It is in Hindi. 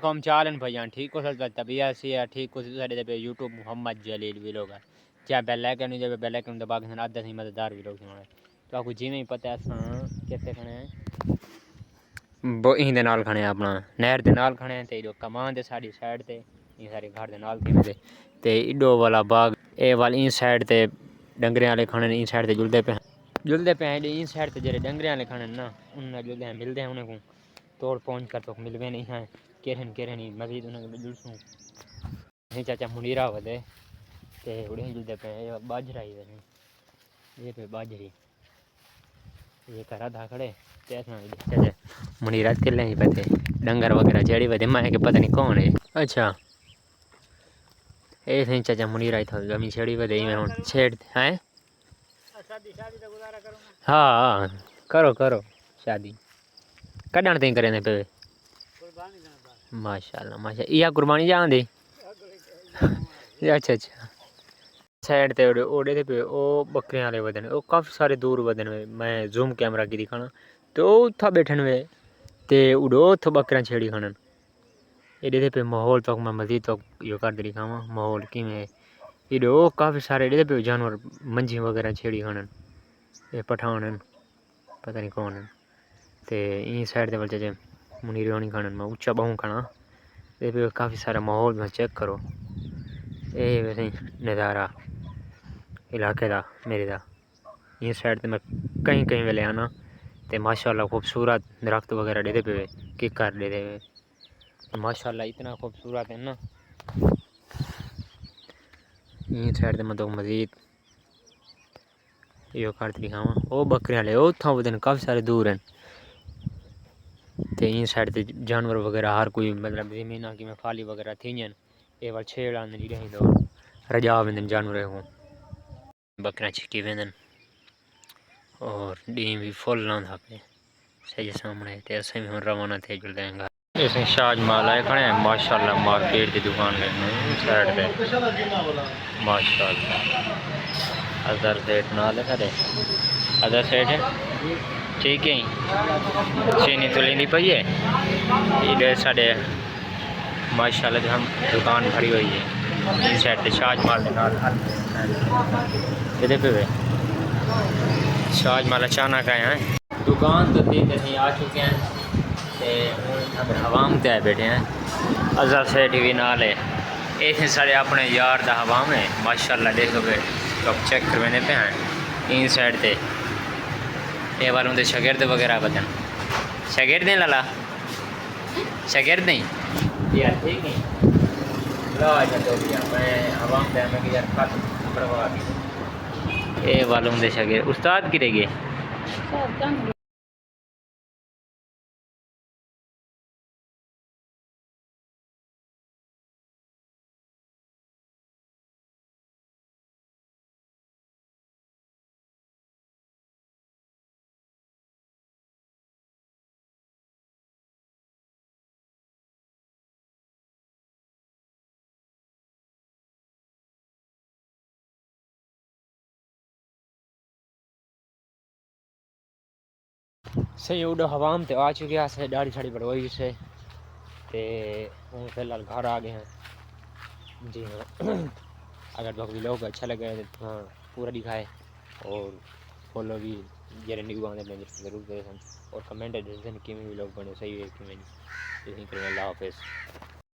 कम चालन भाईजान ठीक हो सकता तबीयत से या ठीक हो सकता पे यूट्यूब मोहम्मद जलील व्लॉग है क्या बेल आइकन जब बेल आइकन दबा के आधा से मददगार व्लॉग सुना तो आपको जिवें ही पता है कितने खड़े हैं वो इंदे नाल खड़े हैं अपना नहर दे नाल खड़े हैं ते जो कमान दे साडी साइड ते ये सारे घर दे नाल थे ते इडो वाला बाग ए वाली इन साइड ते डंगरे वाले खड़े इन साइड ते जुलदे पे इन साइड ते जेरे डंगरे वाले खड़े ना उन जुलदे हैं मिलदे हैं उन्हें को तोड़ पहुंच कर तो मिलवे नहीं है केरन ही मजीद उन्हें जुलसूं नहीं चाचा मुनीरा वदे ते उड़े जुलदे पे बाजरा ही वे ये पे बाजरी ये करा था खड़े चाचा मुनीरा के नहीं पते डंगर वगैरह जेड़ी वदे मैं के पता नहीं कौन है अच्छा ए नहीं चाचा मुनीरा था जमीन छेड़ी वदे में हुन छेड़ हैं शादी तो गुजारा करो ना हां करो करो शादी कड़न ते करे ने पे माशाल्लाह माशाल्लाह या कुर्बानी जान दे अच्छा अच्छा साइड ते ओड़े ते पे ओ बकरियां वाले वदन ओ काफी सारे दूर वदन मैं जूम कैमरा की दिखाना तो उथा बैठन वे ते उड़ो तो बकरियां छेड़ी खनन एडे ते पे माहौल तक मैं मजीद तक यो कर दे दिखावा माहौल किवें इडो काफी सारे एडे पे जानवर मंजी वगैरह छेड़ी खनन ये पठान पता नहीं कौन ते इन साइड ते बल मुनीर होनी खनन मैं ऊंचा बहु खना ये पे काफी सारा माहौल में चेक करो ये वैसे नज़ारा इलाके दा मेरे दा ये साइड ते मैं कहीं कहीं वेले आना ते माशाल्लाह खूबसूरत दरख्त वगैरह देते पे किक कर देते पे माशाल्लाह इतना खूबसूरत है ना ये साइड ते मैं तो मजीद यो करते दिखावा ओ बकरियां ले ओ था वदन काफी सारे दूर हैं ते इन साइड ते जानवर वगैरह हर कोई मतलब जमीन की में खाली वगैरह थी ये वाल छेड़ आने नहीं रही तो रजा वेंदन जानवर को बकरियां छिकी वेंदन और डी भी फुल लांदा पे सही सामने ते असें भी रवाना थे जुलदे हैं इसे शाजमाल आए खड़े हैं माशाल्लाह मार्केट की दुकान लेने साइड पे माशाल्लाह अदर सेठ नाल है खड़े अदर सेठ है ठीक है चीनी तो लेनी पई है इधर साढ़े माशाल्लाह जो हम दुकान भरी हुई है इस साइड पे शाजमाल के नाल पे शाजमाल अचानक आए हैं दुकान तो तीन दिन आ चुके हैं ते हवाम ते आए बैठे हैं अजहर सेठ भी नाल है ये सारे अपने यार दा हवाम है माशाल्लाह देखो पे तो चेक करवाने पे हैं इन साइड ते ये वालों दे शागिर्द वगैरह बदन शागिर्द नहीं लाला शागिर्द नहीं यार ठीक है ला जा तो भैया मैं हवाम दे मैं कि यार खत करवा दी ये वालों दे शागिर्द उस्ताद की रह गए सही उड़ो हवाम तो आ चुके हैं दाढ़ी शाड़ी बढ़वाई से ते हूँ फिलहाल घर आ गए हैं जी हाँ अगर तो व्लॉग अच्छा लगे तो हाँ पूरा दिखाए और फॉलो भी जरा न्यू आने जरूर करें और कमेंट डिसीजन कि व्लॉग बने सही है कि नहीं अल्लाह हाफिज़।